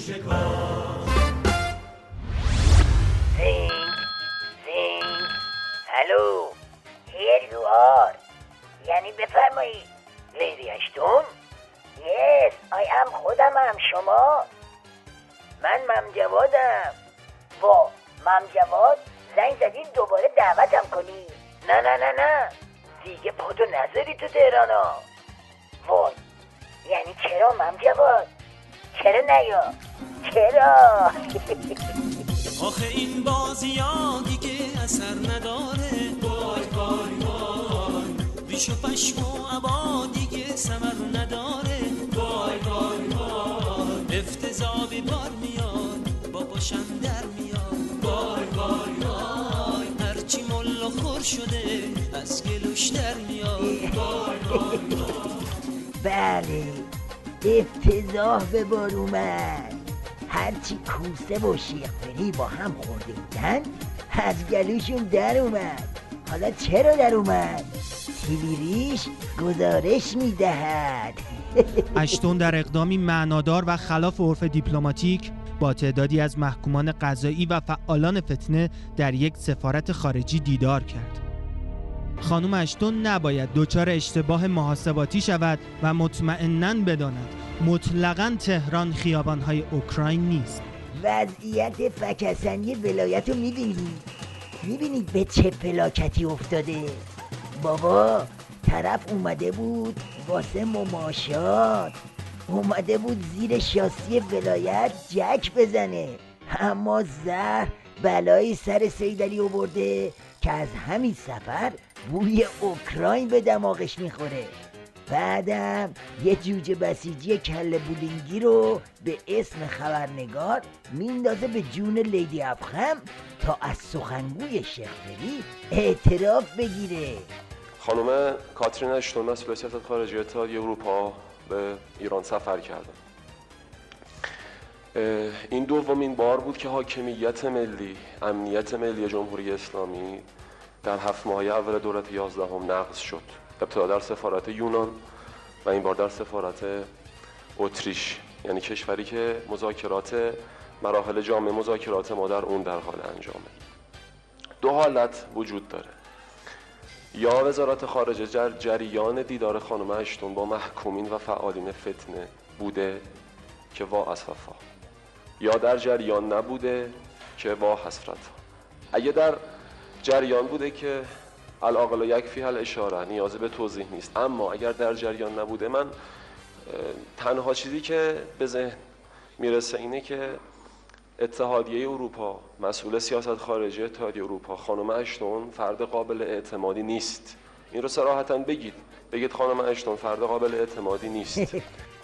هلو here you are یعنی بفرمایید لیدی اشتون. yes I am خودمم. شما؟ من ممجوادم. وا ممجواد زنگ زدید دوباره دعوتم کنی؟ نه دیگه پاتو نذاری تو تهرانا. وای یعنی چرا ممجواد؟ چرا نیا؟ چرا؟ آخه این بازی ها دیگه اثر نداره. وای وای وای ریش و پشم و عبا دیگه ثمر نداره. وای وای وای افتضاحی بار میاد باباشم در میاد. وای وای وای هرچی ملا خور شده از گلوش در میاد. وای وای وای بله افتضاح به بار اومد. هرچی کوسه و شیخ‌فری با هم خورده بودن از گلوشون در اومد. حالا چرا در اومد؟ تیلیریش گزارش میدهد. اشتون در اقدامی معنادار و خلاف عرف دیپلماتیک با تعدادی از محکومان قضایی و فعالان فتنه در یک سفارت خارجی دیدار کرد. خانم اشتون نباید دچار اشتباه محاسباتی شود و مطمئناً بداند مطلقاً تهران خیابان‌های اوکراین نیست. وضعیت فکسنی ولایت رو میبینید به چه فلاکتی افتاده. بابا طرف اومده بود واسه مماشات، اومده بود زیر شاسی ولایت جک بزنه، اما زهر بلایی سر سیدعلی آورده که از همین سفر بوی اوکراین به دماغش میخوره. بعدم یه جوجه بسیجی کله بولینگی رو به اسم خبرنگار میندازه به جون لیدی افخم تا از سخنگوی شیخ‌فری اعتراف بگیره. خانم کاترین اشتون مسئول سیاست خارجی اتحادیه اروپا به ایران سفر کردن. این دومین بار بود که حاکمیت ملی، امنیت ملی جمهوری اسلامی در 7 ماهه اول دولت 11 نقض شد. ابتدا در سفارت یونان و این بار در سفارت اتریش، یعنی کشوری که مراحل جامع مذاکرات ما در اون در حال انجامه. دو حالت وجود داره: یا وزارت خارجه جریان دیدار خانم اشتون با محکومین و فعالین فتنه بوده که وا اسفا، یا در جریان نبوده که وا حسرت. اگه در جریان بوده که العاقل یکفی الاشاره، نیازی به توضیح نیست. اما اگر در جریان نبوده، من تنها چیزی که به ذهن میرسه اینه که اتحادیه اروپا، مسئول سیاست خارجی اتحادیه اروپا، خانم اشتون فرد قابل اعتمادی نیست. این رو صراحتاً بگید خانم اشتون فرد قابل اعتمادی نیست.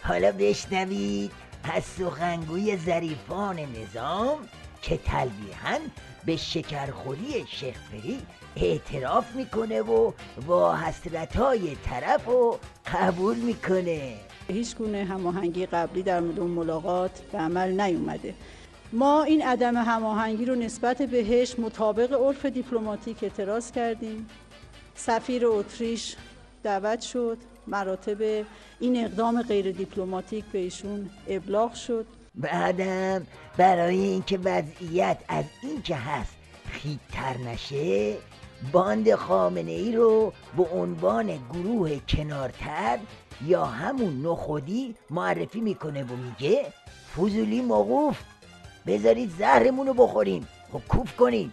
حالا بشنوید از سخنگوی ظریفان نظام که تلویحاً به شکرخوری شیخ‌فری اعتراف میکنه و با حسرت‌های طرف رو قبول میکنه. هیچ گونه هماهنگی قبلی در مورد ملاقات به عمل نیومده. ما این عدم هماهنگی رو نسبت بهش مطابق عرف دیپلماتیک اعتراض کردیم. سفیر اتریش دعوت شد، مراتب این اقدام غیر دیپلماتیک به ایشون ابلاغ شد. بعدم برای اینکه وضعیت از این که هست خیت‌تر نشه، باند خامنه‌ای رو به عنوان گروه کنارتر یا همون نخودی معرفی میکنه و میگه فضولی موقوف، بذارید زهرمون رو بخوریم، خب کوف کنید.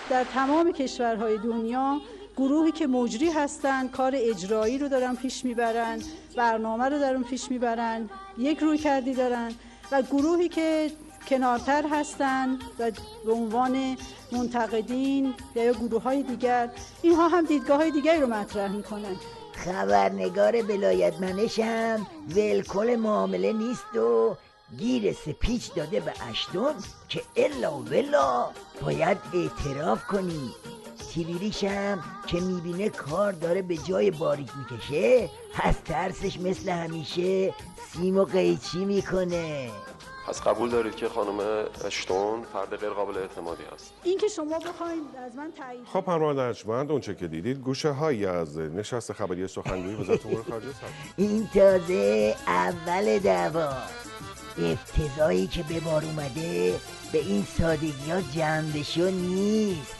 در تمام کشورهای دنیا گروهی که مجری هستن کار اجرایی رو دارن پیش میبرن، برنامه رو دارن پیش میبرن، یک روی کردی دارن، و گروهی که کنارتر هستن و به عنوان منتقدین یا گروه های دیگر، اینها هم دیدگاه های دیگری رو مطرح میکنن. خبرنگار ولایت منش هم ولکل معامله نیست و گیر سپیچ داده به اشتون که الا و بلا باید اعتراف کنی. تیلیریش هم که میبینه کار داره به جای باریک میکشه، از ترسش مثل همیشه سیم و قیچی میکنه. پس قبول دارید که خانم اشتون فرد غیر قابل اعتمادی است؟ این که شما بخواید از من تایید. خب پرونده ارجمند، اونچه که دیدید گوشه هایی از نشست خبری سخنگوی وزارت امور خارجه است. این تازه اول دعوا. افتضاحی که به بار اومده به این سادگی ها جمع بشو نیست.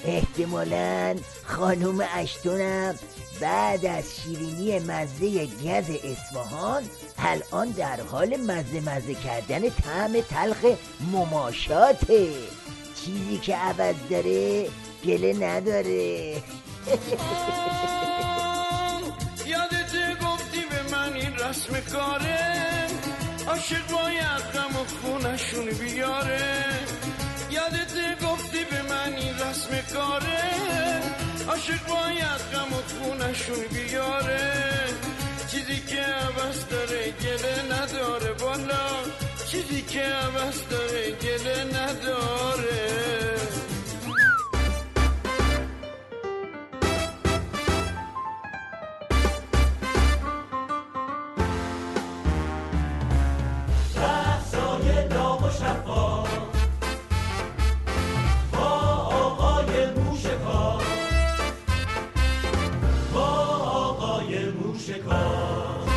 احتمالاً خانم اشتونم بعد از شیرینی مزه گز اصفهان الان در حال مزه کردن طعم تلخ مماشاته. چیزی که عوض داره گله نداره. یادت گفتی به من این رسم کاره، عاشق باید غم و خونشون بیاره. یادت گفتی به من این رسم کاره، عاشق باید غم و خونشون بیاره. چیزی که عوض داره گله نداره، والا چیزی که عوض داره گله نداره. با آقای موشکار